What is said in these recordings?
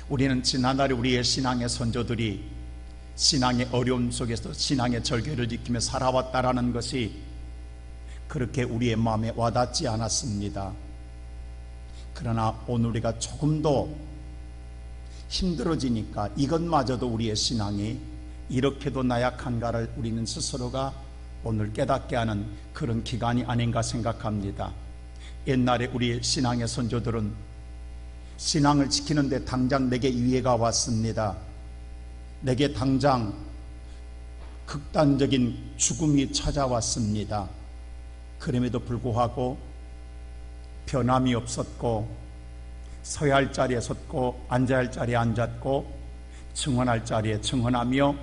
우리는 지난날에 우리의 신앙의 선조들이 신앙의 어려움 속에서 신앙의 절개를 지키며 살아왔다라는 것이 그렇게 우리의 마음에 와닿지 않았습니다. 그러나 오늘 우리가 조금 더 힘들어지니까 이것마저도 우리의 신앙이 이렇게도 나약한가를 우리는 스스로가 오늘 깨닫게 하는 그런 기간이 아닌가 생각합니다. 옛날에 우리의 신앙의 선조들은 신앙을 지키는데 당장 내게 위해가 왔습니다. 내게 당장 극단적인 죽음이 찾아왔습니다. 그럼에도 불구하고 변함이 없었고, 서야 할 자리에 섰고 앉아야 할 자리에 앉았고 증언할 자리에 증언하며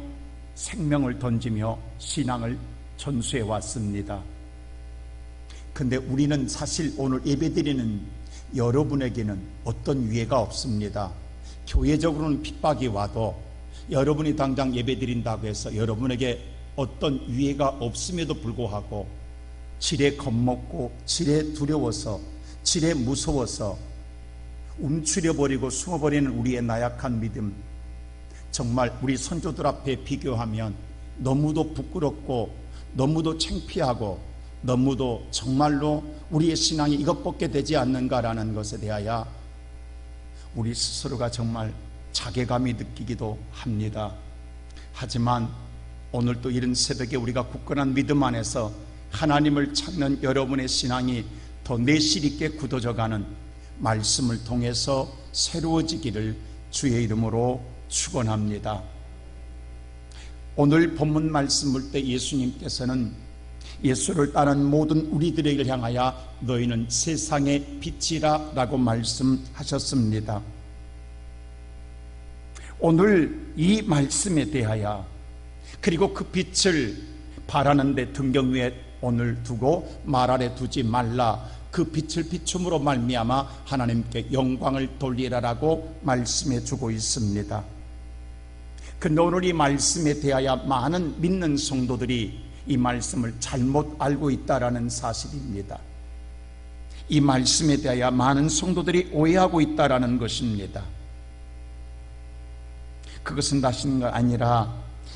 생명을 던지며 신앙을 전수해 왔습니다. 근데 우리는 사실 오늘 예배드리는 여러분에게는 어떤 위해가 없습니다. 교회적으로는 핍박이 와도 여러분이 당장 예배드린다고 해서 여러분에게 어떤 위해가 없음에도 불구하고 지레 겁먹고 지레 두려워서 지레 무서워서 움츠려버리고 숨어버리는 우리의 나약한 믿음, 정말 우리 선조들 앞에 비교하면 너무도 부끄럽고 너무도 창피하고 너무도 정말로 우리의 신앙이 이것밖에 되지 않는가라는 것에 대하여 우리 스스로가 정말 자괴감이 느끼기도 합니다. 하지만 오늘 또 이런 새벽에 우리가 굳건한 믿음 안에서 하나님을 찾는 여러분의 신앙이 더 내실 있게 굳어져가는 말씀을 통해서 새로워지기를 주의 이름으로 축원합니다. 오늘 본문 말씀 볼 때 예수님께서는 예수를 따르는 모든 우리들에게 향하여 너희는 세상의 빛이라 라고 말씀하셨습니다. 오늘 이 말씀에 대하여 그리고 그 빛을 바라는데 등경 위에 오늘 두고 말 아래 두지 말라, 그 빛을 비춤으로 말미암아 하나님께 영광을 돌리라라고 말씀해 주고 있습니다. 근데 오늘 이 말씀에 대하여 많은 믿는 성도들이 이 말씀을 잘못 알고 있다라는 사실입니다. 이 말씀에 대하여 많은 성도들이 오해하고 있다라는 것입니다. 그것은 다른 것 아니라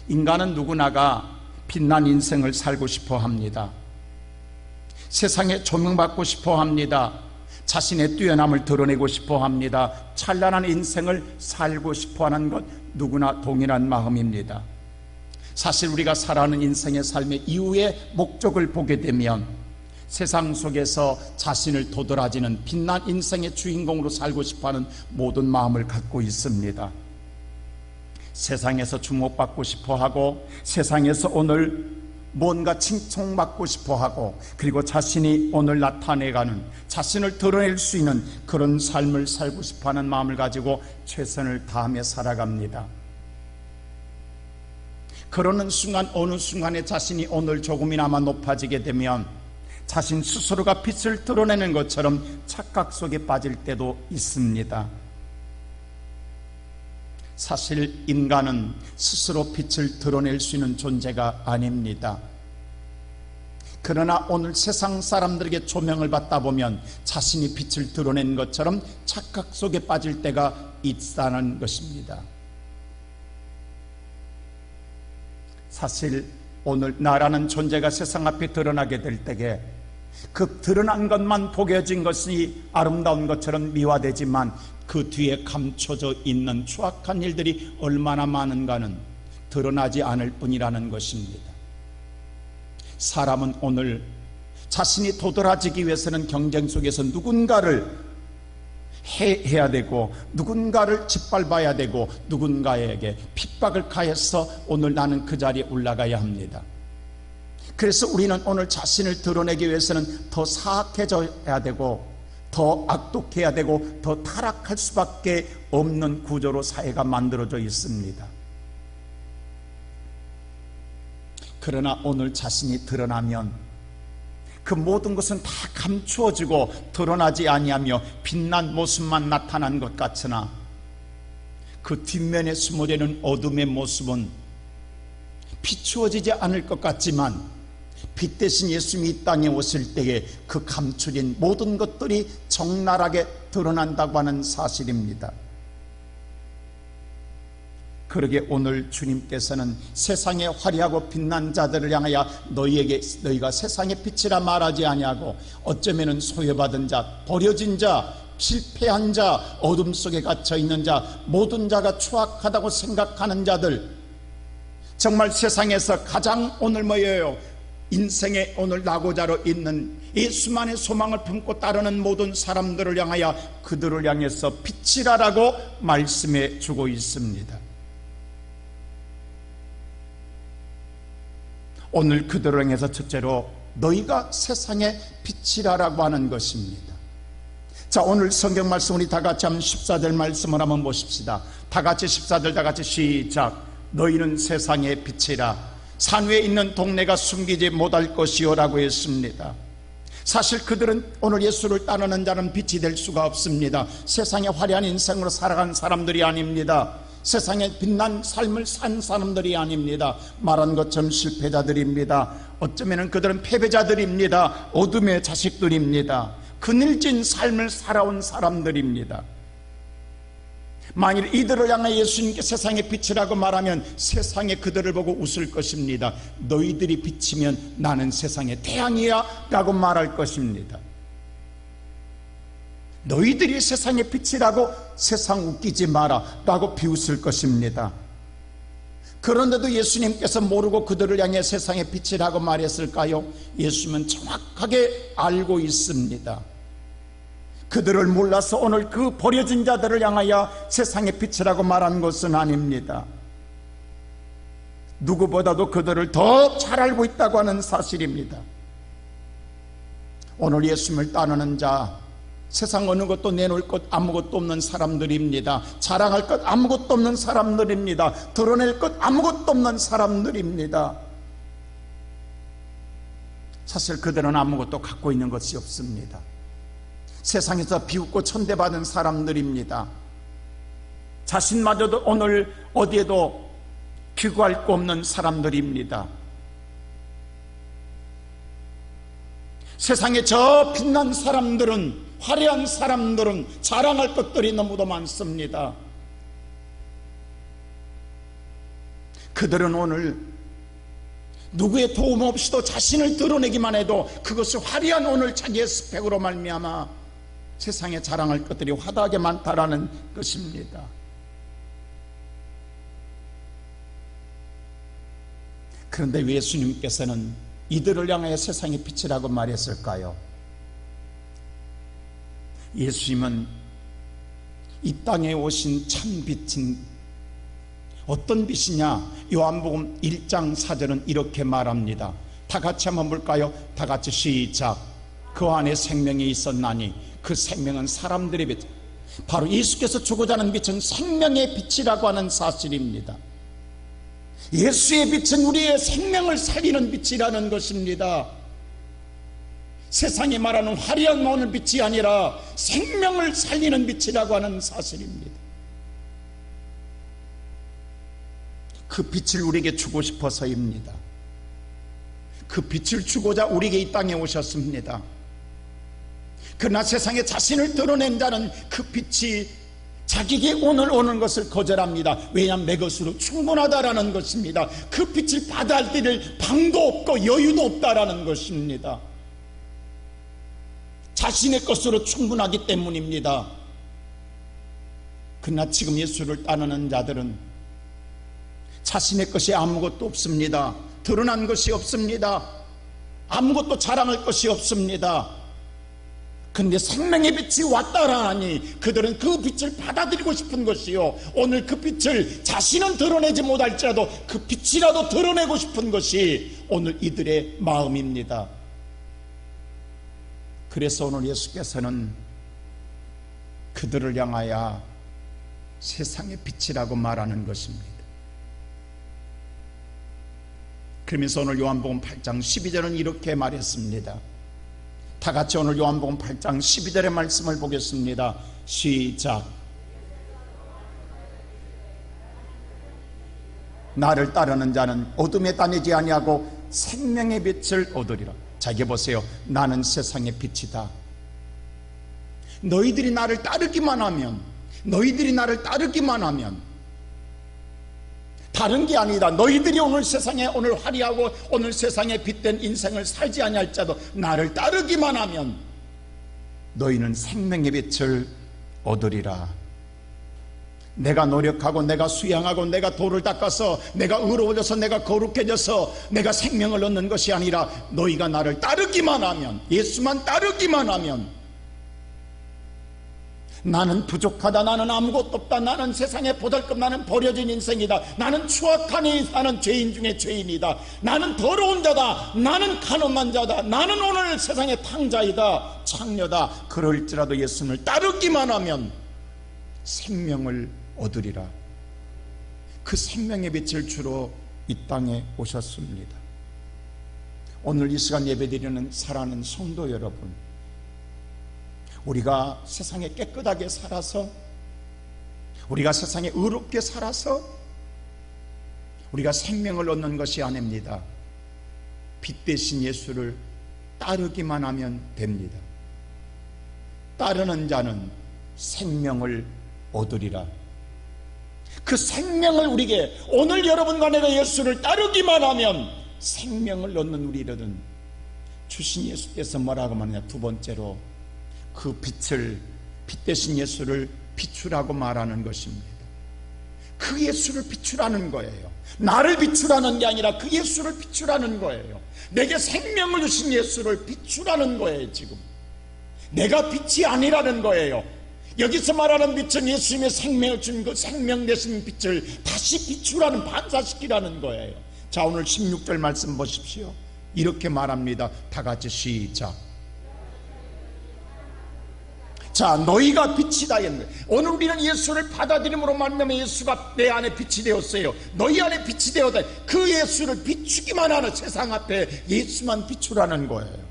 인간은 누구나가 빛난 인생을 살고 싶어 합니다. 세상에 조명받고 싶어 합니다. 자신의 뛰어남을 드러내고 싶어 합니다. 찬란한 인생을 살고 싶어 하는 것 누구나 동일한 마음입니다. 사실 우리가 살아가는 인생의 삶의 이후의 목적을 보게 되면 세상 속에서 자신을 도드라지는 빛난 인생의 주인공으로 살고 싶어하는 모든 마음을 갖고 있습니다. 세상에서 주목받고 싶어하고 세상에서 오늘 뭔가 칭송받고 싶어하고 그리고 자신이 오늘 나타내가는 자신을 드러낼 수 있는 그런 삶을 살고 싶어하는 마음을 가지고 최선을 다하며 살아갑니다. 그러는 순간 어느 순간에 자신이 오늘 조금이나마 높아지게 되면 자신 스스로가 빛을 드러내는 것처럼 착각 속에 빠질 때도 있습니다. 사실 인간은 스스로 빛을 드러낼 수 있는 존재가 아닙니다. 그러나 오늘 세상 사람들에게 조명을 받다 보면 자신이 빛을 드러낸 것처럼 착각 속에 빠질 때가 있다는 것입니다. 사실 오늘 나라는 존재가 세상 앞에 드러나게 될 때에 그 드러난 것만 보여진 것이 아름다운 것처럼 미화되지만 그 뒤에 감춰져 있는 추악한 일들이 얼마나 많은가는 드러나지 않을 뿐이라는 것입니다. 사람은 오늘 자신이 도드라지기 위해서는 경쟁 속에서 누군가를 해야 되고 누군가를 짓밟아야 되고 누군가에게 핍박을 가해서 오늘 나는 그 자리에 올라가야 합니다. 그래서 우리는 오늘 자신을 드러내기 위해서는 더 사악해져야 되고 더 악독해야 되고 더 타락할 수밖에 없는 구조로 사회가 만들어져 있습니다. 그러나 오늘 자신이 드러나면 그 모든 것은 다 감추어지고 드러나지 아니하며 빛난 모습만 나타난 것 같으나 그 뒷면에 숨어있는 어둠의 모습은 비추어지지 않을 것 같지만 빛 대신 예수님이 이 땅에 오실 때에 그 감춰진 모든 것들이 적나라하게 드러난다고 하는 사실입니다. 그러게 오늘 주님께서는 세상에 화려하고 빛난 자들을 향하여 너희가 세상의 빛이라 말하지 아니하고 어쩌면은 소외받은 자, 버려진 자, 실패한 자, 어둠 속에 갇혀 있는 자, 모든 자가 추악하다고 생각하는 자들, 정말 세상에서 가장 오늘 뭐예요? 인생의 오늘 낙오자로 있는 예수만의 소망을 품고 따르는 모든 사람들을 향하여 그들을 향해서 빛이라라고 말씀해 주고 있습니다. 오늘 그들을 향해서 첫째로 너희가 세상의 빛이라라고 하는 것입니다. 자, 오늘 성경 말씀 우리 다 같이 한번 14절 말씀을 한번 보십시다. 다 같이 14절 다 같이 시작. 너희는 세상의 빛이라 산 위에 있는 동네가 숨기지 못할 것이요라고 했습니다. 사실 그들은 오늘 예수를 따르는 자는 빛이 될 수가 없습니다. 세상의 화려한 인생으로 살아간 사람들이 아닙니다. 세상에 빛난 삶을 산 사람들이 아닙니다. 말한 것처럼 실패자들입니다. 어쩌면 그들은 패배자들입니다. 어둠의 자식들입니다. 그늘진 삶을 살아온 사람들입니다. 만일 이들을 향해 예수님께 세상의 빛이라고 말하면 세상에 그들을 보고 웃을 것입니다. 너희들이 빛이면 나는 세상의 태양이야 라고 말할 것입니다. 너희들이 세상의 빛이라고 세상 웃기지 마라 라고 비웃을 것입니다. 그런데도 예수님께서 모르고 그들을 향해 세상의 빛이라고 말했을까요? 예수님은 정확하게 알고 있습니다. 그들을 몰라서 오늘 그 버려진 자들을 향하여 세상의 빛이라고 말한 것은 아닙니다. 누구보다도 그들을 더 잘 알고 있다고 하는 사실입니다. 오늘 예수님을 따르는 자, 세상 어느 것도 내놓을 것 아무것도 없는 사람들입니다. 자랑할 것 아무것도 없는 사람들입니다. 드러낼 것 아무것도 없는 사람들입니다. 사실 그들은 아무것도 갖고 있는 것이 없습니다. 세상에서 비웃고 천대받은 사람들입니다. 자신마저도 오늘 어디에도 비교할 거 없는 사람들입니다. 세상에 저 빛난 사람들은, 화려한 사람들은 자랑할 것들이 너무도 많습니다. 그들은 오늘 누구의 도움 없이도 자신을 드러내기만 해도 그것이 화려한 오늘 자기의 스펙으로 말미암아 세상에 자랑할 것들이 화다하게 많다라는 것입니다. 그런데 왜 예수님께서는 이들을 향하여 세상의 빛이라고 말했을까요? 예수님은 이 땅에 오신 참 빛인, 어떤 빛이냐? 요한복음 1장 4절은 이렇게 말합니다. 다 같이 한번 볼까요? 다 같이 시작. 그 안에 생명이 있었나니 그 생명은 사람들의 빛, 바로 예수께서 주고자 하는 빛은 생명의 빛이라고 하는 사실입니다. 예수의 빛은 우리의 생명을 살리는 빛이라는 것입니다. 세상이 말하는 화려한 오는 빛이 아니라 생명을 살리는 빛이라고 하는 사실입니다. 그 빛을 우리에게 주고 싶어서입니다. 그 빛을 주고자 우리에게 이 땅에 오셨습니다. 그러나 세상에 자신을 드러낸 자는 그 빛이 자기에게 오늘 오는 것을 거절합니다. 왜냐하면 내 것으로 충분하다라는 것입니다. 그 빛을 받아들일 방도 없고 여유도 없다라는 것입니다. 자신의 것으로 충분하기 때문입니다. 그러나 지금 예수를 따르는 자들은 자신의 것이 아무것도 없습니다. 드러난 것이 없습니다. 아무것도 자랑할 것이 없습니다. 근데 생명의 빛이 왔다라니 그들은 그 빛을 받아들이고 싶은 것이요, 오늘 그 빛을 자신은 드러내지 못할지라도 그 빛이라도 드러내고 싶은 것이 오늘 이들의 마음입니다. 그래서 오늘 예수께서는 그들을 향하여 세상의 빛이라고 말하는 것입니다. 그러면서 오늘 요한복음 8장 12절은 이렇게 말했습니다. 다 같이 오늘 요한복음 8장 12절의 말씀을 보겠습니다. 시작. 나를 따르는 자는 어둠에 다니지 아니하고 생명의 빛을 얻으리라. 자, 이게 보세요. 나는 세상의 빛이다. 너희들이 나를 따르기만 하면 다른 게 아니다. 너희들이 오늘 세상에 오늘 화려하고 오늘 세상에 빛된 인생을 살지 아니할지라도 나를 따르기만 하면 너희는 생명의 빛을 얻으리라. 내가 노력하고 내가 수양하고 내가 돌을 닦아서 내가 의로워져서 내가 거룩해져서 내가 생명을 얻는 것이 아니라 너희가 나를 따르기만 하면, 예수만 따르기만 하면, 나는 부족하다, 나는 아무것도 없다, 나는 세상에 보잘것, 나는 버려진 인생이다, 나는 추악하니 나는 죄인 중에 죄인이다, 나는 더러운 자다, 나는 간음한 자다, 나는 오늘 세상의 탕자이다, 창녀다, 그럴지라도 예수님을 따르기만 하면 생명을 얻으리라. 그 생명의 빛을 주러 이 땅에 오셨습니다. 오늘 이 시간 예배드리는 사랑하는 성도 여러분, 우리가 세상에 깨끗하게 살아서, 우리가 세상에 의롭게 살아서 우리가 생명을 얻는 것이 아닙니다. 빛 대신 예수를 따르기만 하면 됩니다. 따르는 자는 생명을 얻으리라. 그 생명을 우리에게, 오늘 여러분과 내가 예수를 따르기만 하면 생명을 얻는 우리들은 주신 예수께서 뭐라고 말하냐, 두 번째로 그 빛을, 빛 대신 예수를 비추라고 말하는 것입니다. 그 예수를 비추라는 거예요. 나를 비추라는 게 아니라 그 예수를 비추라는 거예요. 내게 생명을 주신 예수를 비추라는 거예요. 지금 내가 빛이 아니라는 거예요. 여기서 말하는 빛은 예수님의 생명을 준 그 생명 되신 빛을 다시 비추라는, 반사시키라는 거예요. 자, 오늘 16절 말씀 보십시오. 이렇게 말합니다. 다 같이 시작. 자, 너희가 빛이다 했는데, 오늘 우리는 예수를 받아들임으로 말미암아 예수가 내 안에 빛이 되었어요. 너희 안에 빛이 되었다. 그 예수를 비추기만 하는, 세상 앞에 예수만 비추라는 거예요.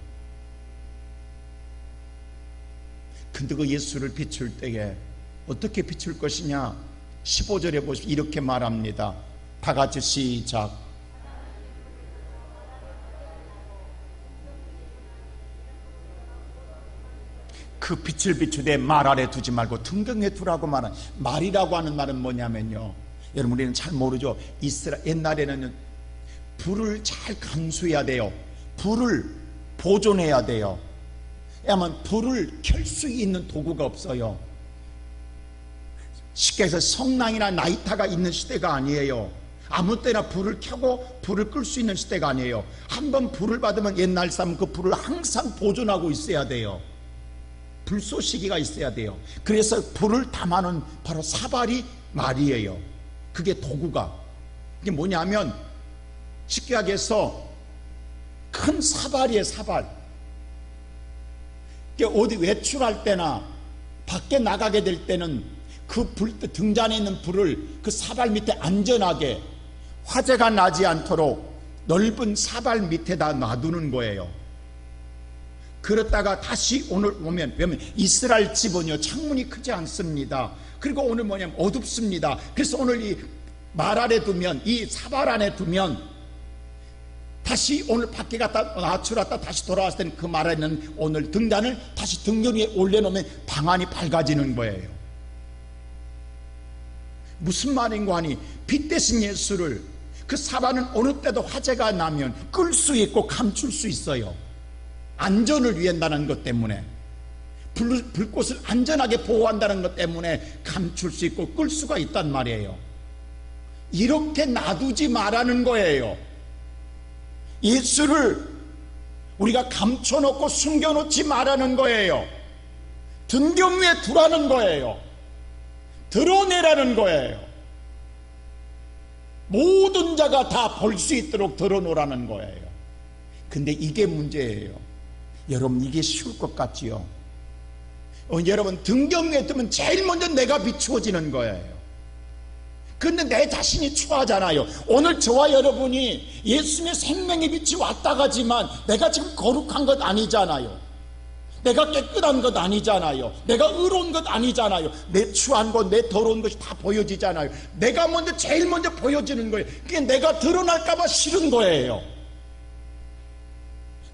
근데 그 예수를 비출 때에 어떻게 비출 것이냐, 15절에 보시면 이렇게 말합니다. 다 같이 시작. 그 빛을 비추되 말 아래 두지 말고 등경에 두라고 말한, 말이라고 하는 말은 뭐냐면요, 여러분 우리는 잘 모르죠. 옛날에는 불을 잘 감수해야 돼요. 불을 보존해야 돼요. 왜냐하면 불을 켤 수 있는 도구가 없어요. 쉽게 해서 성랑이나 나이타가 있는 시대가 아니에요. 아무 때나 불을 켜고 불을 끌 수 있는 시대가 아니에요. 한번 불을 받으면 옛날 사람은 그 불을 항상 보존하고 있어야 돼요. 불쏘시개가 있어야 돼요. 그래서 불을 담아놓은 바로 사발이 말이에요. 그게 도구가. 이게 뭐냐면 쉽게 하게해서 큰 사발이에요. 사발. 어디 외출할 때나 밖에 나가게 될 때는 그 불, 등잔에 있는 불을 그 사발 밑에 안전하게 화재가 나지 않도록 넓은 사발 밑에다 놔두는 거예요. 그러다가 다시 오늘 오면, 왜냐면 이스라엘 집은요 창문이 크지 않습니다. 그리고 오늘 뭐냐면 어둡습니다. 그래서 오늘 이 말 아래 두면, 이 사발 안에 두면 다시 오늘 밖에 갔다 나출했다 다시 돌아왔을 때는 그 말 안에는 오늘 등잔을 다시 등전 위에 올려놓으면 방안이 밝아지는 거예요. 무슨 말인가 하니, 빛 대신 예수를, 그 사발은 어느 때도 화재가 나면 끌 수 있고 감출 수 있어요. 안전을 위한다는 것 때문에, 불꽃을 안전하게 보호한다는 것 때문에 감출 수 있고 끌 수가 있단 말이에요. 이렇게 놔두지 말라는 거예요. 예수를 우리가 감춰놓고 숨겨놓지 말라는 거예요. 등경 위에 두라는 거예요. 드러내라는 거예요. 모든 자가 다 볼 수 있도록 드러놓으라는 거예요. 근데 이게 문제예요. 여러분, 이게 쉬울 것 같지요? 여러분, 등경에 뜨면 제일 먼저 내가 비추어지는 거예요. 근데 내 자신이 추하잖아요. 오늘 저와 여러분이 예수님의 생명의 빛이 왔다 가지만 내가 지금 거룩한 것 아니잖아요. 내가 깨끗한 것 아니잖아요. 내가 의로운 것 아니잖아요. 내 추한 것, 내 더러운 것이 다 보여지잖아요. 내가 먼저, 제일 먼저 보여지는 거예요. 그게 내가 드러날까 봐 싫은 거예요.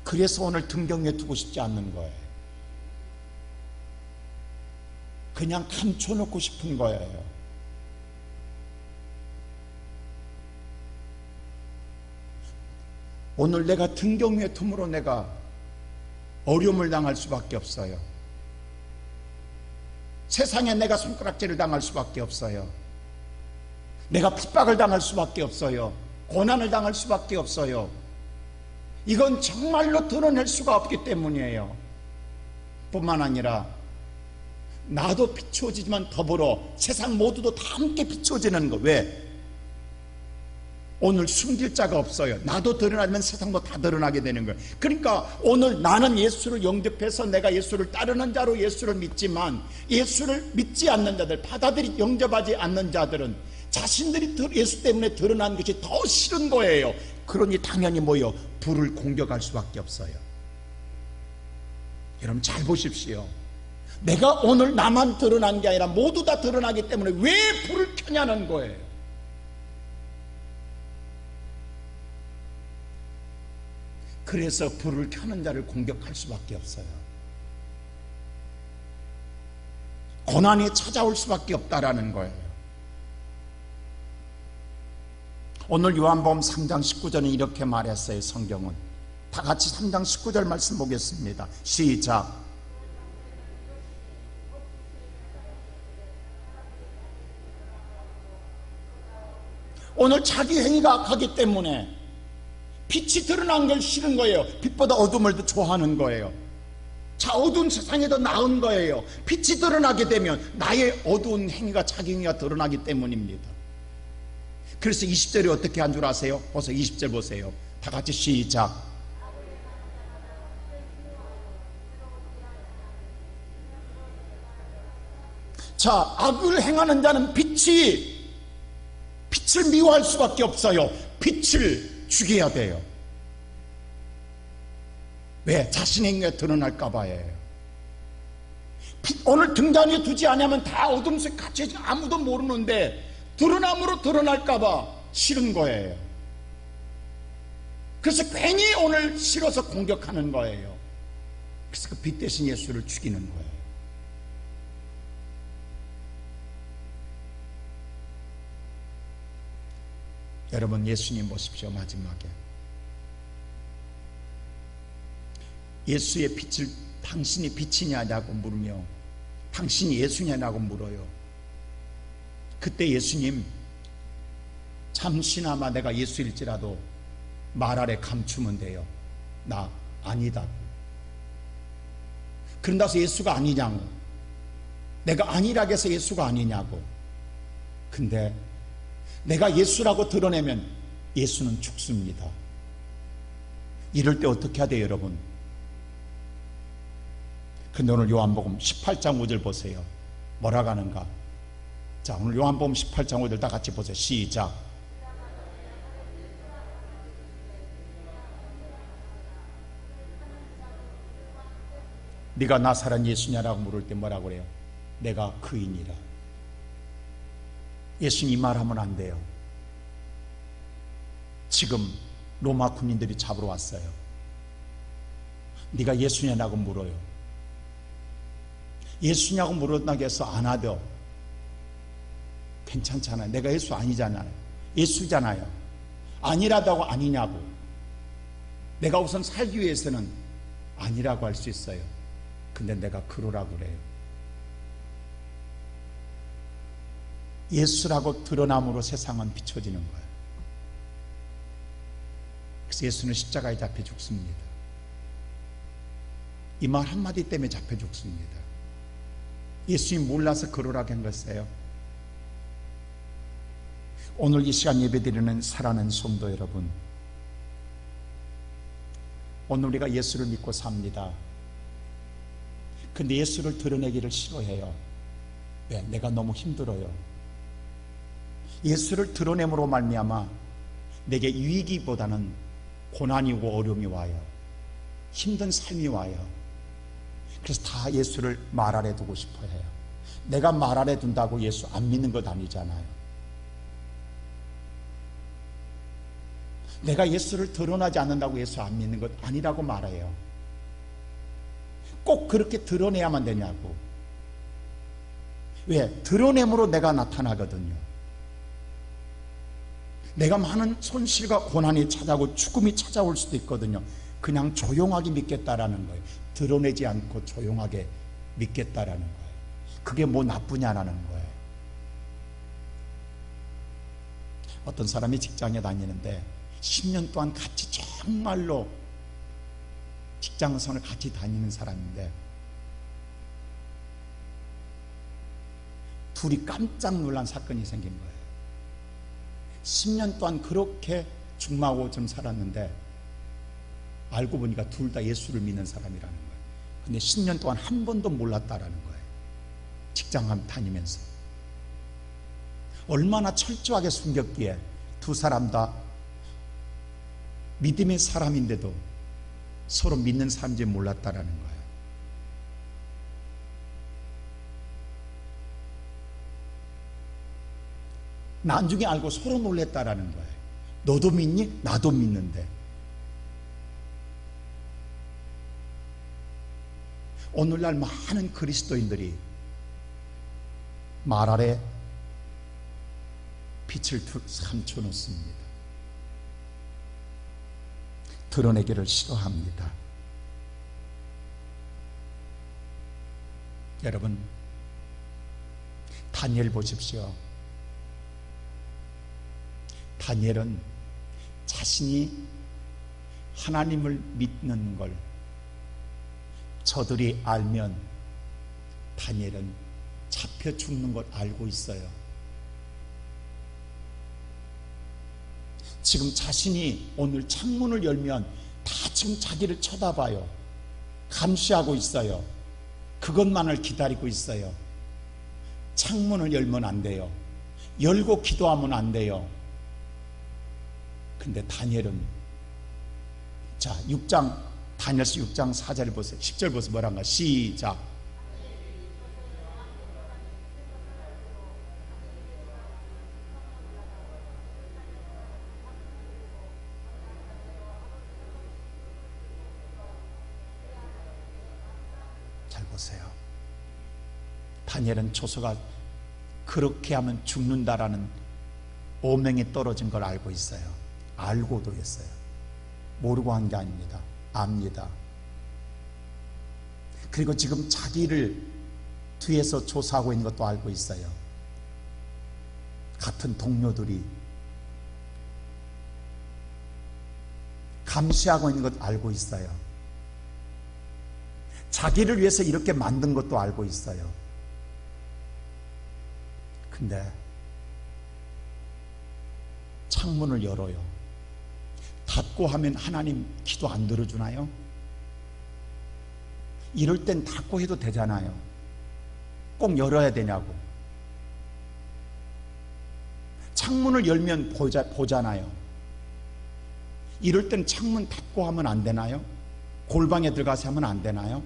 그래서 오늘 등경에 두고 싶지 않는 거예요. 그냥 감춰놓고 싶은 거예요. 오늘 내가 등경의 틈으로 내가 어려움을 당할 수밖에 없어요. 세상에 내가 손가락질을 당할 수밖에 없어요. 내가 핍박을 당할 수밖에 없어요. 고난을 당할 수밖에 없어요. 이건 정말로 드러낼 수가 없기 때문이에요. 뿐만 아니라 나도 비추어지지만 더불어 세상 모두도 다 함께 비추어지는 거. 왜? 오늘 숨길 자가 없어요. 나도 드러나면 세상도 다 드러나게 되는 거예요. 그러니까 오늘 나는 예수를 영접해서 내가 예수를 따르는 자로 예수를 믿지만, 예수를 믿지 않는 자들, 받아들이 영접하지 않는 자들은 자신들이 예수 때문에 드러난 것이 더 싫은 거예요. 그러니 당연히 뭐요? 불을 공격할 수밖에 없어요. 여러분 잘 보십시오. 내가 오늘 나만 드러난 게 아니라 모두 다 드러나기 때문에 왜 불을 켜냐는 거예요. 그래서 불을 켜는 자를 공격할 수밖에 없어요. 고난이 찾아올 수밖에 없다라는 거예요. 오늘 요한복음 3장 19절은 이렇게 말했어요. 성경은 다 같이 3장 19절 말씀 보겠습니다. 시작. 오늘 자기 행위가 악하기 때문에 빛이 드러난 걸 싫은 거예요. 빛보다 어둠을 더 좋아하는 거예요. 자, 어두운 세상이 더 나은 거예요. 빛이 드러나게 되면 나의 어두운 행위가, 자기 행위가 드러나기 때문입니다. 그래서 20절이 어떻게 한 줄 아세요? 보세요. 20절 보세요. 다 같이 시작. 자, 악을 행하는 자는 빛을 미워할 수밖에 없어요. 빛을 죽여야 돼요. 왜? 자신의 행위가 드러날까 봐예요. 오늘 등잔 위에 두지 않으면 다 어둠 속에 갇혀있지, 아무도 모르는데 드러남으로 드러날까 봐 싫은 거예요. 그래서 괜히 오늘 싫어서 공격하는 거예요. 그래서 그 빛 대신 예수를 죽이는 거예요. 여러분 예수님 보십시오. 마지막에 예수의 빛을 당신이 빛이냐고 물으며 당신이 예수냐고 물어요. 그때 예수님 잠시나마 내가 예수일지라도 말 아래 감추면 돼요. 나 아니다. 그런다서 예수가 아니냐고, 내가 아니라고 해서 예수가 아니냐고. 근데 내가 예수라고 드러내면 예수는 죽습니다. 이럴 때 어떻게 해야 돼요, 여러분? 근데 오늘 요한복음 18장 5절 보세요. 뭐라고 하는가? 자, 오늘 요한복음 18장 5절 다 같이 보세요. 시작. 네가 나사렛 예수냐라고 물을 때 뭐라고 그래요? 내가 그이니라. 예수님 이 말하면 안 돼요. 지금 로마 군인들이 잡으러 왔어요. 네가 예수냐고 물어요. 예수냐고 물었다고 해서 안 하죠. 괜찮잖아요. 내가 예수 아니잖아요. 예수잖아요. 아니라다고 아니냐고. 내가 우선 살기 위해서는 아니라고 할 수 있어요. 근데 내가 그러라고 그래요. 예수라고 드러남으로 세상은 비춰지는 거예요. 그래서 예수는 십자가에 잡혀 죽습니다. 이 말 한마디 때문에 잡혀 죽습니다. 예수님 몰라서 그러라고 한 것이에요. 오늘 이 시간 예배드리는 사랑하는 성도 여러분, 오늘 우리가 예수를 믿고 삽니다. 근데 예수를 드러내기를 싫어해요. 왜? 내가 너무 힘들어요. 예수를 드러냄으로 말미암아 내게 위기보다는 고난이 오고 어려움이 와요. 힘든 삶이 와요. 그래서 다 예수를 말 아래 두고 싶어 해요. 내가 말 아래 둔다고 예수 안 믿는 것 아니잖아요. 내가 예수를 드러나지 않는다고 예수 안 믿는 것 아니라고 말해요. 꼭 그렇게 드러내야만 되냐고. 왜? 드러냄으로 내가 나타나거든요. 내가 많은 손실과 고난이 찾아오고 죽음이 찾아올 수도 있거든요. 그냥 조용하게 믿겠다라는 거예요. 드러내지 않고 조용하게 믿겠다라는 거예요. 그게 뭐 나쁘냐라는 거예요. 어떤 사람이 직장에 다니는데 10년 동안 같이 정말로 직장선을 같이 다니는 사람인데 둘이 깜짝 놀란 사건이 생긴 거예요. 10년 동안 그렇게 중마고 좀 살았는데 알고 보니까 둘 다 예수를 믿는 사람이라는 거예요. 근데 10년 동안 한 번도 몰랐다라는 거예요. 직장 다니면서 얼마나 철저하게 숨겼기에 두 사람 다 믿음의 사람인데도 서로 믿는 사람인지 몰랐다라는 거예요. 나중에 알고 서로 놀랬다라는 거예요. 너도 믿니? 나도 믿는데. 오늘날 많은 그리스도인들이 말 아래 빛을 감춰놓습니다. 드러내기를 싫어합니다. 여러분, 다니엘 보십시오. 다니엘은 자신이 하나님을 믿는 걸 저들이 알면 다니엘은 잡혀 죽는 걸 알고 있어요. 지금 자신이 오늘 창문을 열면 다 지금 자기를 쳐다봐요. 감시하고 있어요. 그것만을 기다리고 있어요. 창문을 열면 안 돼요. 열고 기도하면 안 돼요. 근데 다니엘은 자 6장 다니엘서 6장 4절 보세요. 10절 보세요. 뭐란가? 시작. 잘 보세요. 다니엘은 조서가 그렇게 하면 죽는다라는 오명이 떨어진 걸 알고 있어요. 알고도 했어요. 모르고 한 게 아닙니다. 압니다. 그리고 지금 자기를 뒤에서 조사하고 있는 것도 알고 있어요. 같은 동료들이 감시하고 있는 것도 알고 있어요. 자기를 위해서 이렇게 만든 것도 알고 있어요. 근데 창문을 열어요. 닫고 하면 하나님 기도 안 들어주나요? 이럴 땐 닫고 해도 되잖아요. 꼭 열어야 되냐고. 창문을 열면 보잖아요. 이럴 땐 창문 닫고 하면 안 되나요? 골방에 들어가서 하면 안 되나요?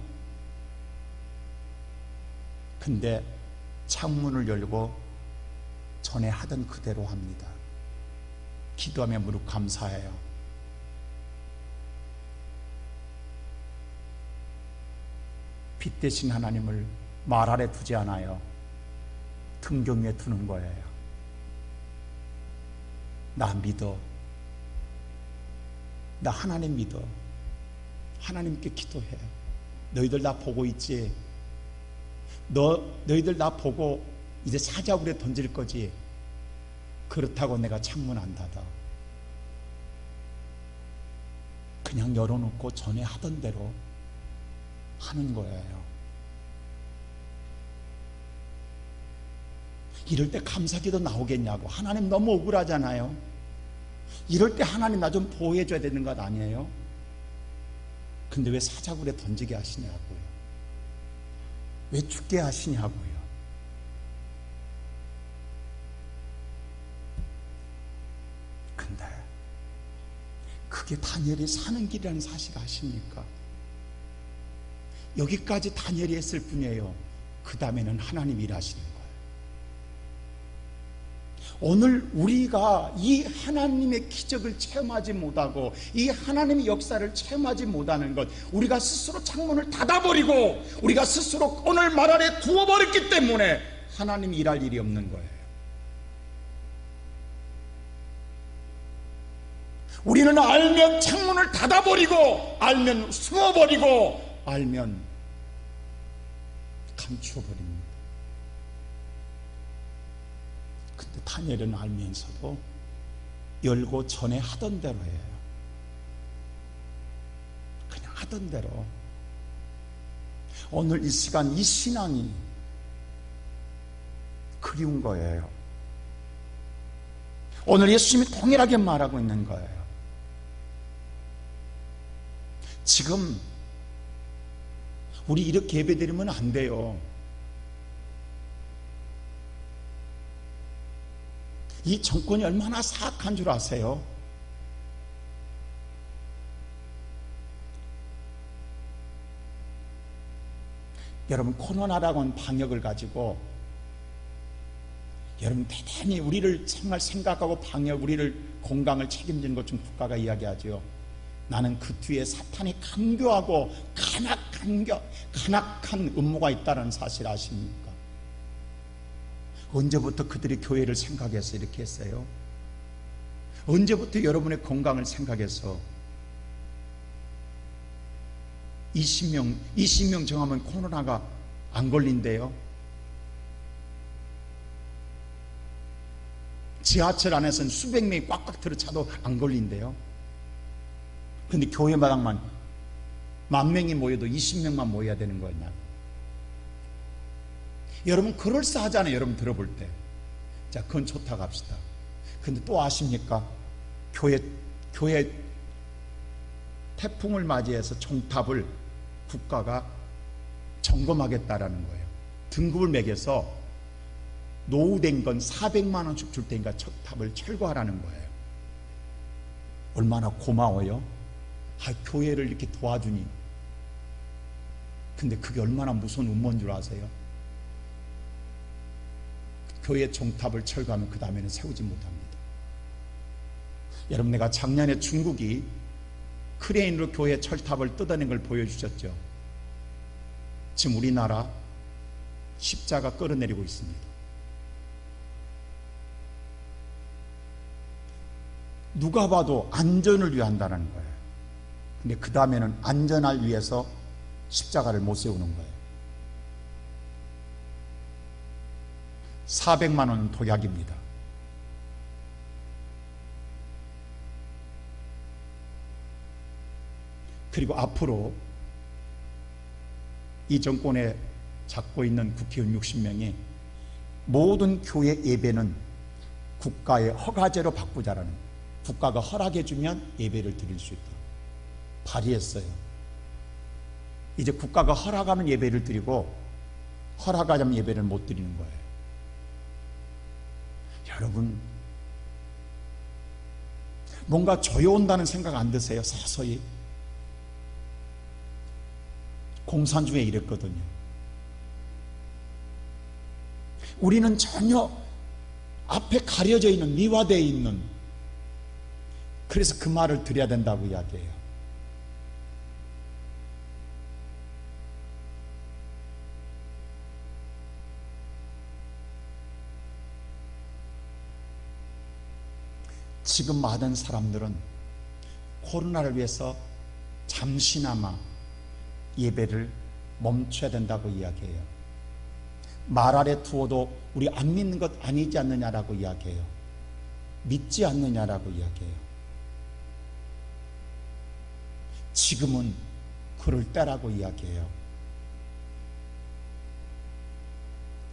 근데 창문을 열고 전에 하던 그대로 합니다. 기도하며 무릎 감사해요. 빛 대신 하나님을 말 아래 두지 않아요. 등경 위에 두는 거예요. 나 믿어. 나 하나님 믿어. 하나님께 기도해. 너희들 나 보고 있지? 너희들 나 보고 이제 사자굴에 던질 거지? 그렇다고 내가 창문 안 닫아. 그냥 열어놓고 전에 하던 대로 하는 거예요. 이럴 때 감사기도 나오겠냐고. 하나님 너무 억울하잖아요. 이럴 때 하나님 나 좀 보호해 줘야 되는 것 아니에요? 근데 왜 사자굴에 던지게 하시냐고요. 왜 죽게 하시냐고요. 근데 그게 다니엘이 사는 길이라는 사실 아십니까? 여기까지 다니엘이 했을 뿐이에요. 그 다음에는 하나님이 일하시는 거예요. 오늘 우리가 이 하나님의 기적을 체험하지 못하고 이 하나님의 역사를 체험하지 못하는 것, 우리가 스스로 창문을 닫아버리고 우리가 스스로 오늘 말 아래 두어버렸기 때문에 하나님이 일할 일이 없는 거예요. 우리는 알면 창문을 닫아버리고, 알면 숨어버리고, 알면 감추어버립니다. 근데 다니엘은 알면서도 열고 전에 하던 대로 해요. 그냥 하던 대로. 오늘 이 시간 이 신앙이 그리운 거예요. 오늘 예수님이 동일하게 말하고 있는 거예요. 지금 우리 이렇게 예배드리면 안 돼요. 이 정권이 얼마나 사악한 줄 아세요? 여러분, 코로나라고 하는 방역을 가지고 여러분 대단히 우리를 정말 생각하고 방역, 우리를 건강을 책임지는 것 중 국가가 이야기하죠. 나는 그 뒤에 사탄이 간교하고 간악한 음모가 있다는 사실 아십니까? 언제부터 그들이 교회를 생각해서 이렇게 했어요? 언제부터 여러분의 건강을 생각해서 20명 정하면 코로나가 안 걸린대요? 지하철 안에서는 수백 명이 꽉꽉 들어차도 안 걸린대요? 근데 교회 마당만 10,000명이 모여도 20명만 모여야 되는 거냐? 여러분, 그럴싸하잖아요. 여러분 들어볼 때. 자, 그건 좋다고 합시다. 근데 또 아십니까? 교회 태풍을 맞이해서 종탑을 국가가 점검하겠다라는 거예요. 등급을 매겨서 노후된 건 400만 원씩 줄 테니까 탑을 철거하라는 거예요. 얼마나 고마워요? 교회를 이렇게 도와주니. 근데 그게 얼마나 무서운 음모인 줄 아세요? 교회 종탑을 철거하면 그 다음에는 세우지 못합니다. 여러분, 내가 작년에 중국이 크레인으로 교회 철탑을 뜯어낸 걸 보여주셨죠. 지금 우리나라 십자가 끌어내리고 있습니다. 누가 봐도 안전을 위한다는 거예요. 근데 그 다음에는 안전을 위해서 십자가를 못 세우는 거예요. 400만 원 도약입니다. 그리고 앞으로 이 정권에 잡고 있는 국회의원 60명이 모든 교회 예배는 국가의 허가제로 바꾸자라는, 국가가 허락해주면 예배를 드릴 수 있다 발의했어요. 이제 국가가 허락하면 예배를 드리고 허락하지 않으면 예배를 못 드리는 거예요. 여러분, 뭔가 조여온다는 생각 안 드세요? 서서히. 공산 중에 이랬거든요. 우리는 전혀 앞에 가려져 있는, 미화되어 있는, 그래서 그 말을 드려야 된다고 이야기해요. 지금 많은 사람들은 코로나를 위해서 잠시나마 예배를 멈춰야 된다고 이야기해요. 말 아래 두어도 우리 안 믿는 것 아니지 않느냐라고 이야기해요. 믿지 않느냐라고 이야기해요. 지금은 그럴 때라고 이야기해요.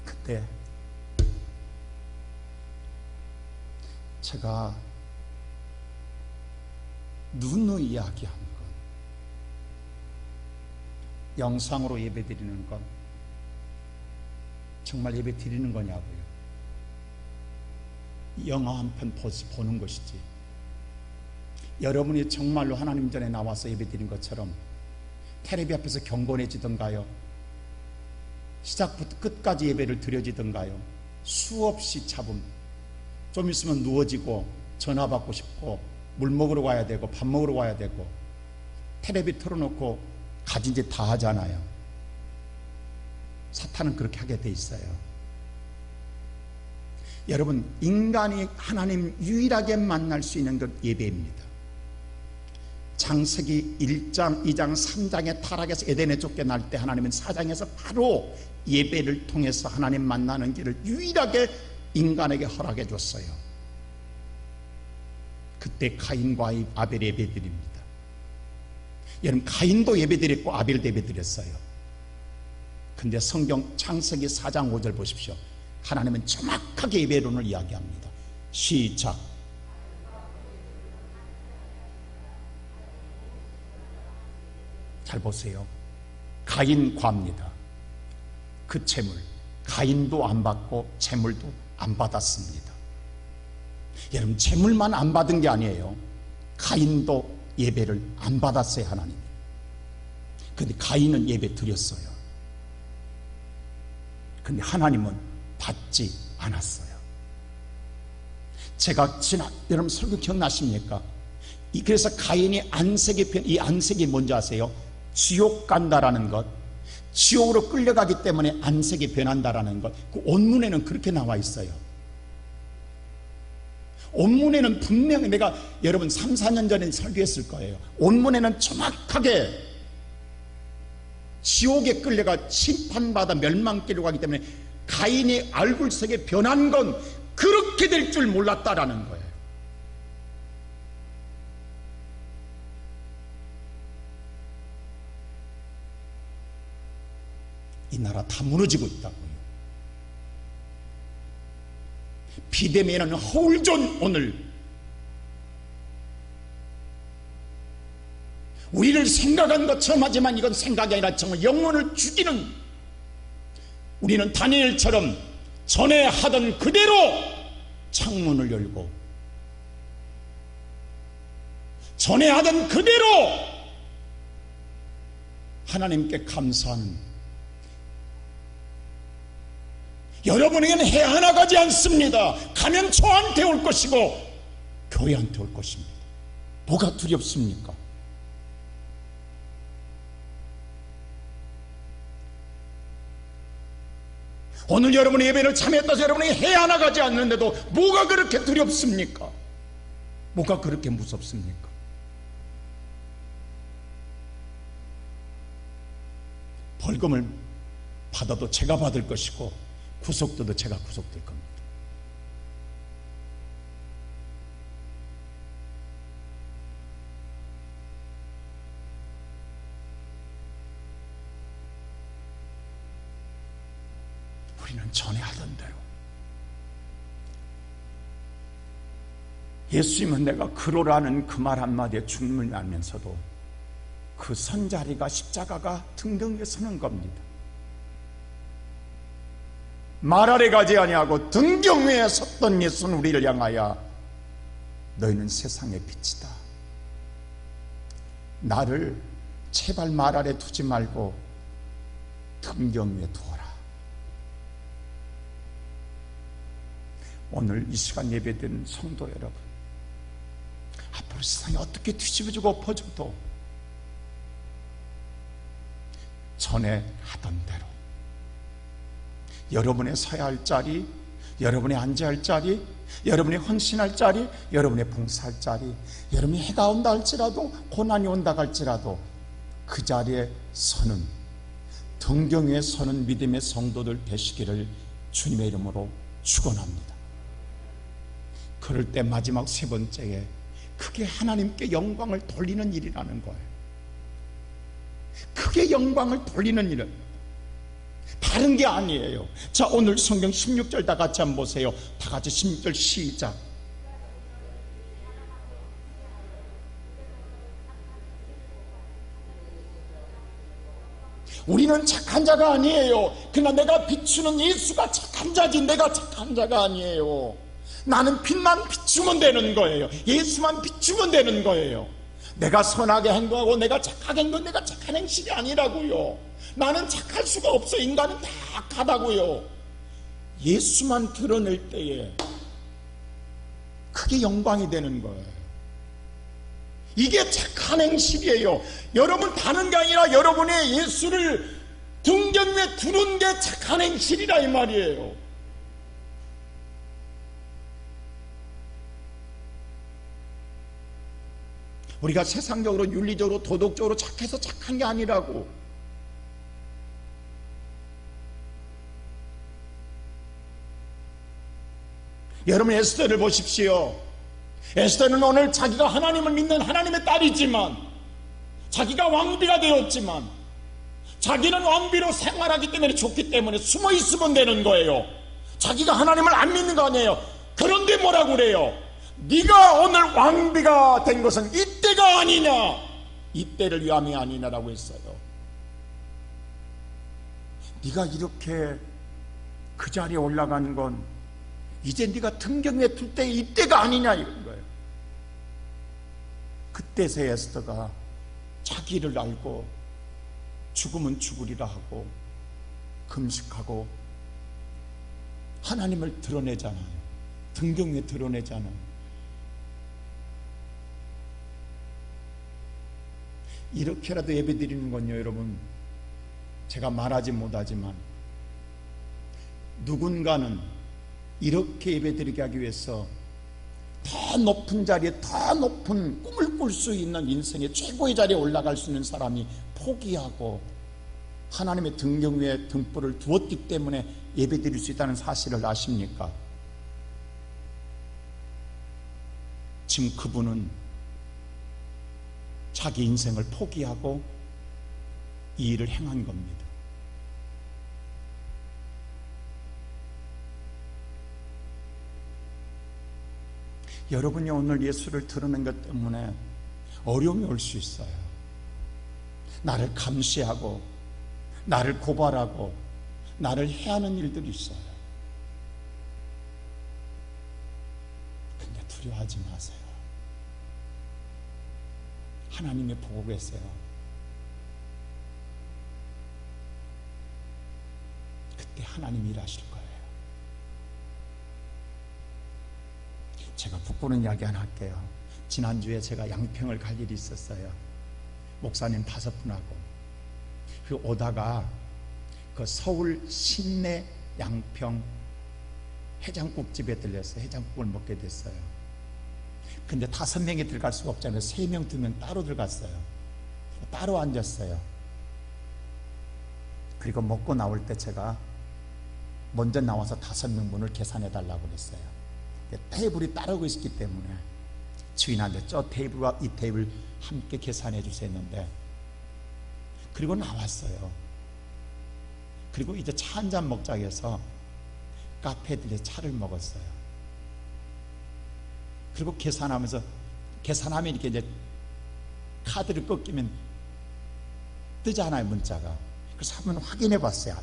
그때 제가 누누이 이야기한 것, 영상으로 예배 드리는 것, 정말 예배 드리는 거냐고요. 영화 한 편 보는 것이지, 여러분이 정말로 하나님 전에 나와서 예배 드린 것처럼 텔레비 앞에서 경건해지던가요? 시작부터 끝까지 예배를 드려지던가요? 수없이 잡음. 좀 있으면 누워지고 전화 받고 싶고 물 먹으러 가야 되고 밥 먹으러 가야 되고 텔레비 틀어놓고 가진 짓 다 하잖아요. 사탄은 그렇게 하게 돼 있어요. 여러분, 인간이 하나님 유일하게 만날 수 있는 것 예배입니다. 창세기 1장, 2장, 3장의 타락에서 에덴에 쫓겨날 때 하나님은 4장에서 바로 예배를 통해서 하나님 만나는 길을 유일하게 인간에게 허락해 줬어요. 그때 카인과 아벨 예배드립니다. 여러분, 카인도 예배드렸고 아벨도 예배드렸어요. 근데 성경 창세기 4장 5절 보십시오. 하나님은 정확하게 예배론을 이야기합니다. 시작. 잘 보세요. 가인 과입니다. 그 재물 가인도 안 받고 재물도 안 받았습니다. 여러분, 재물만 안 받은 게 아니에요. 가인도 예배를 안 받았어요. 하나님이. 근데 가인은 예배 드렸어요. 근데 하나님은 받지 않았어요. 제가 여러분 설교 기억나십니까? 그래서 가인이 안색이 이 안색이 뭔지 아세요? 지옥 간다라는 것, 지옥으로 끌려가기 때문에 안색이 변한다라는 것, 그 원문에는 그렇게 나와 있어요. 원문에는 분명히, 내가 여러분 3, 4년 전에 설교했을 거예요. 원문에는 정확하게 지옥에 끌려가 심판받아 멸망길로 가기 때문에 가인이 얼굴색이 변한 건 그렇게 될 줄 몰랐다라는 거예요. 이 나라 다 무너지고 있다고요. 비대면은 허울전 오늘 우리를 생각한 것처럼 하지만 이건 생각이 아니라 정말 영혼을 죽이는, 우리는 다니엘처럼 전에 하던 그대로 창문을 열고 전에 하던 그대로 하나님께 감사하는, 여러분에게는 해 하나 가지 않습니다. 가면 저한테 올 것이고 교회한테 올 것입니다. 뭐가 두렵습니까? 오늘 여러분의 예배를 참여했다 해서 여러분에게 해 하나 가지 않는데도 뭐가 그렇게 두렵습니까? 뭐가 그렇게 무섭습니까? 벌금을 받아도 제가 받을 것이고 구속돼도 제가 구속될 겁니다. 우리는 전에 하던 대로, 예수님은 내가 그로라는 그 말 한마디에 죽음을 알면서도 그 선자리가, 십자가가 등등 위에 서는 겁니다. 말 아래 가지 아니하고 등경 위에 섰던 예수는 우리를 향하여 너희는 세상의 빛이다. 나를 제발 말 아래 두지 말고 등경 위에 두어라. 오늘 이 시간 예배드린 성도 여러분, 앞으로 세상이 어떻게 뒤집어지고 엎어져도 전에 하던 대로 여러분의 서야 할 자리, 여러분의 앉아야 할 자리, 여러분의 헌신할 자리, 여러분의 봉사할 자리, 여러분이 해가 온다 할지라도, 고난이 온다 할지라도 그 자리에 서는, 등경 위에 서는 믿음의 성도들 되시기를 주님의 이름으로 축원합니다. 그럴 때 마지막 세 번째에 크게 하나님께 영광을 돌리는 일이라는 거예요. 크게 영광을 돌리는 일은 다른 게 아니에요. 자, 오늘 성경 16절 다 같이 한번 보세요. 다 같이 16절 시작. 우리는 착한 자가 아니에요. 그러나 내가 비추는 예수가 착한 자지 내가 착한 자가 아니에요. 나는 빛만 비추면 되는 거예요. 예수만 비추면 되는 거예요. 내가 선하게 행동하고 내가 착하게 행동, 내가 착한 행실이 아니라고요. 나는 착할 수가 없어. 인간은 다 악하다고요. 예수만 드러낼 때에 그게 영광이 되는 거예요. 이게 착한 행실이에요. 여러분 다른 게 아니라 여러분의 예수를 등경 위에 두는 게 착한 행실이라 이 말이에요. 우리가 세상적으로 윤리적으로 도덕적으로 착해서 착한 게 아니라고. 여러분 에스더를 보십시오. 에스더는 오늘 자기가 하나님을 믿는 하나님의 딸이지만, 자기가 왕비가 되었지만, 자기는 왕비로 생활하기 때문에 좋기 때문에 숨어 있으면 되는 거예요. 자기가 하나님을 안 믿는 거 아니에요. 그런데 뭐라고 그래요? 네가 오늘 왕비가 된 것은 이때가 아니냐, 이때를 위함이 아니냐라고 했어요. 네가 이렇게 그 자리에 올라간 건 이제 네가 등경 위에 둘 때 이때가 아니냐 이런 거예요. 그때서 에스더가 자기를 알고 죽으면 죽으리라 하고 금식하고 하나님을 드러내잖아요. 등경 위에 드러내잖아요. 이렇게라도 예배드리는 건요, 여러분, 제가 말하지 못하지만 누군가는 이렇게 예배드리게 하기 위해서 더 높은 자리에, 더 높은 꿈을 꿀 수 있는 인생의 최고의 자리에 올라갈 수 있는 사람이 포기하고 하나님의 등경 위에 등불을 두었기 때문에 예배드릴 수 있다는 사실을 아십니까? 지금 그분은 자기 인생을 포기하고 이 일을 행한 겁니다. 여러분이 오늘 예수를 드러낸 것 때문에 어려움이 올 수 있어요. 나를 감시하고 나를 고발하고 나를 해하는 일들이 있어요. 근데 두려워하지 마세요. 하나님이 보고 계세요. 그때 하나님이 일하실 거예요. 제가 부끄러운 이야기 하나 할게요. 지난주에 제가 양평을 갈 일이 있었어요. 목사님 5분하고. 그 오다가 그 서울 신내 양평 해장국집에 들렸어요. 해장국을 먹게 됐어요. 근데 5명이 들어갈 수가 없잖아요. 3명, 2명 따로 들어갔어요. 따로 앉았어요. 그리고 먹고 나올 때 제가 먼저 나와서 5명 분을 계산해 달라고 그랬어요. 테이블이 따르고 있기 때문에 주인한테 저 테이블과 이 테이블 함께 계산해 주세요 했는데, 그리고 나왔어요. 그리고 이제 차 한잔 먹자고 해서 카페에 들려 차를 먹었어요. 그리고 계산하면서, 계산하면 이렇게 이제 카드를 꺾이면 뜨잖아요, 문자가. 그래서 한번 확인해 봤어요.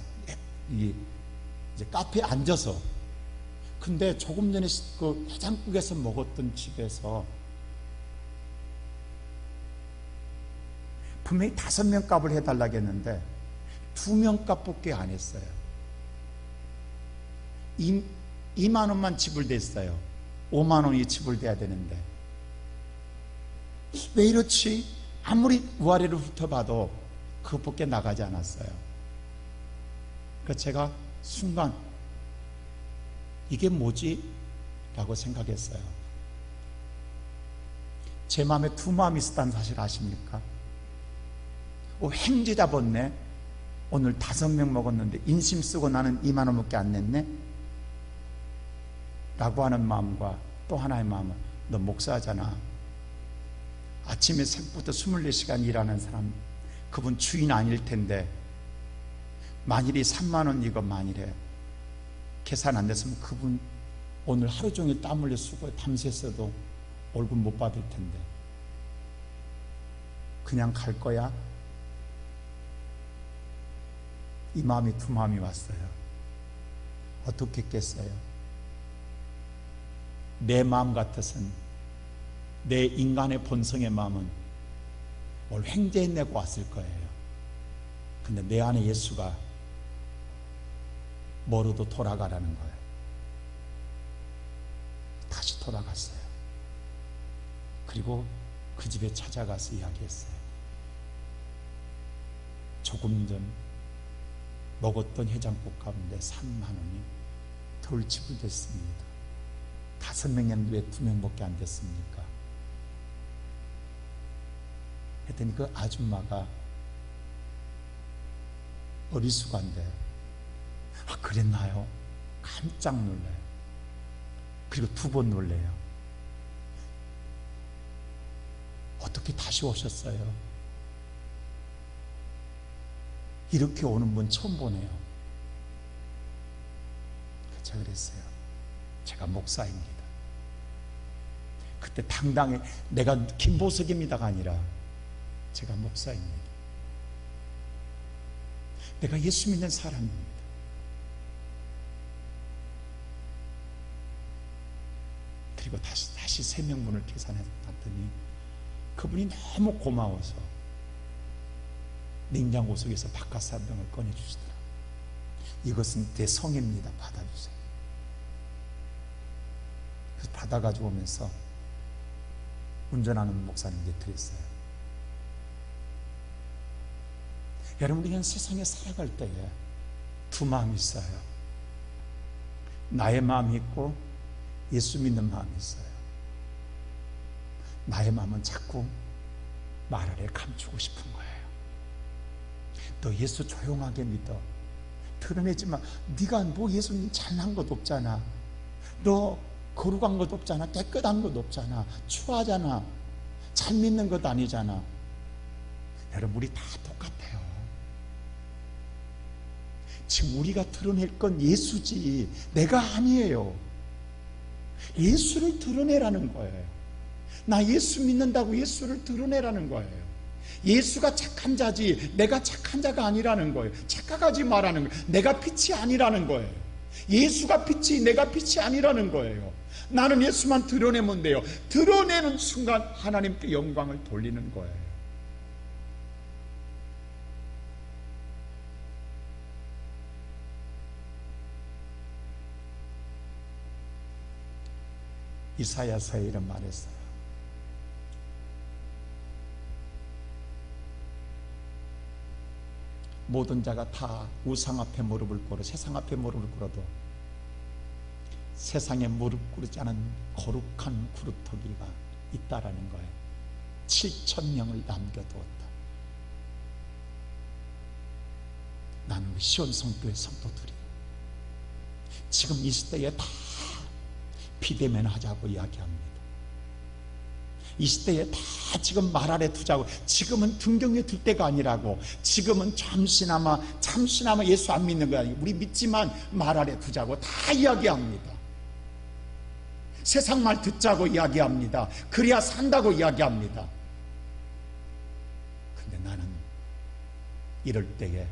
이제 카페에 앉아서. 근데 조금 전에 그 해장국에서 먹었던 집에서 분명히 5명 값을 해달라고 했는데 2명 값밖에 안 했어요. 2만 원만 지불됐어요. 5만 원이 지불돼야 되는데. 왜 이렇지? 아무리 위아래를 훑어봐도 그것밖에 나가지 않았어요. 그래서 제가 순간 이게 뭐지? 라고 생각했어요. 제 마음에 두 마음이 있었다는 사실 아십니까? 행지 잡았네. 오늘 5명 먹었는데 인심 쓰고 나는 2만 원밖에 안 냈네? 라고 하는 마음과 또 하나의 마음은, 너 목사잖아. 아침에 새벽부터 24시간 일하는 사람, 그분 주인 아닐 텐데 만일이 3만 원 이거 만일에 계산 안 됐으면 그분 오늘 하루 종일 땀 흘려 수고해 밤새서도 월급 못 받을 텐데 그냥 갈 거야? 이 마음이 두 마음이 왔어요. 어떻게 했겠어요? 내 마음 같아서는, 내 인간의 본성의 마음은 뭘 횡재해내고 왔을 거예요. 근데 내 안에 예수가 뭐로도 돌아가라는 거예요. 다시 돌아갔어요. 그리고 그 집에 찾아가서 이야기했어요. 조금 전 먹었던 해장국 가운데 3만 원이 덜 지불됐습니다. 5명인데 왜 2명밖에 안 됐습니까? 했더니 그 아줌마가 어리숙한데 그랬나요? 깜짝 놀라요. 그리고 2번 놀래요. 어떻게 다시 오셨어요? 이렇게 오는 분 처음 보네요. 제가 그랬어요. 제가 목사입니다. 그때 당당히 내가 김보석입니다가 아니라 제가 목사입니다. 내가 예수 믿는 사람입니다. 그리고 다시 3명분을 계산했더니 그분이 너무 고마워서 냉장고 속에서 박하사병을 꺼내주시더라고요. 이것은 내 성입니다. 받아주세요. 그래서 받아가지고 오면서 운전하는 목사님께 드렸어요. 여러분, 우리는 세상에 살아갈 때에 2 마음이 있어요. 나의 마음이 있고 예수 믿는 마음이 있어요. 나의 마음은 자꾸 말 아래 감추고 싶은 거예요. 너 예수 조용하게 믿어. 드러내지 마. 네가 뭐 예수님 잘난 것 없잖아. 너 거룩한 것 없잖아. 깨끗한 것 없잖아. 추하잖아. 잘 믿는 것 아니잖아. 여러분, 우리 다 똑같아요. 지금 우리가 드러낼 건 예수지 내가 아니에요. 예수를 드러내라는 거예요. 나 예수 믿는다고 예수를 드러내라는 거예요. 예수가 착한 자지 내가 착한 자가 아니라는 거예요. 착각하지 말라는 거예요. 내가 빛이 아니라는 거예요. 예수가 빛이 내가 빛이 아니라는 거예요. 나는 예수만 드러내면 돼요. 드러내는 순간 하나님께 영광을 돌리는 거예요. 이사야서에 이런 말했어요. 모든 자가 다 우상 앞에 무릎을 꿇어 세상 앞에 무릎을 꿇어도 세상에 무릎 꿇지 않은 거룩한 구루터기가 있다라는 거예요. 7,000명을 남겨두었다. 나는 우리 시온 성교회 성도들이 지금 이 시대에 다 비대면 하자고 이야기합니다. 이 시대에 다 지금 말 아래 두자고. 지금은 등경에 들 때가 아니라고. 지금은 잠시나마 예수 안 믿는 거 아니고 우리 믿지만 말 아래 두자고 다 이야기합니다. 세상 말 듣자고 이야기합니다. 그래야 산다고 이야기합니다. 근데 나는 이럴 때에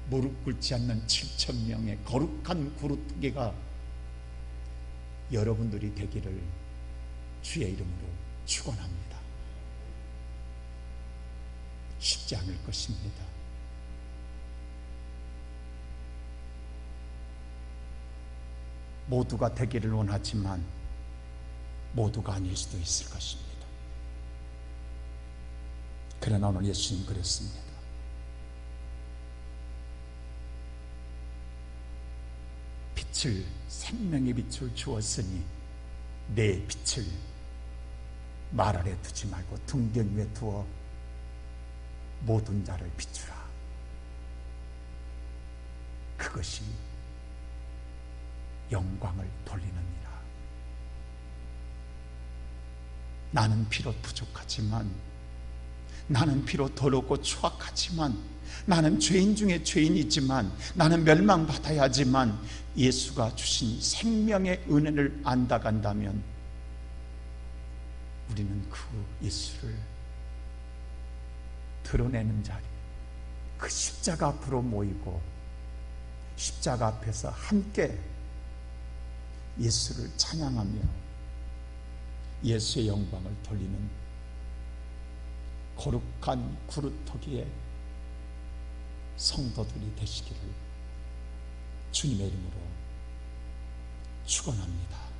무릎 꿇지 않는 7,000명의 거룩한 구루토기가 여러분들이 되기를 주의 이름으로 축원합니다. 쉽지 않을 것입니다. 모두가 되기를 원하지만 모두가 아닐 수도 있을 것입니다. 그러나 오늘 예수님 그랬습니다. 빛을, 생명의 빛을 주었으니 내 빛을 말 아래 두지 말고 등경 위에 두어 모든 자를 비추라. 그것이 영광을 돌리느니라. 나는 비록 부족하지만, 나는 비록 더럽고 추악하지만, 나는 죄인 중에 죄인이지만, 나는 멸망받아야 하지만 예수가 주신 생명의 은혜를 안다간다면 우리는 그 예수를 드러내는 자리, 그 십자가 앞으로 모이고 십자가 앞에서 함께 예수를 찬양하며 예수의 영광을 돌리는 거룩한 구루토기의 성도들이 되시기를 주님의 이름으로 축원합니다.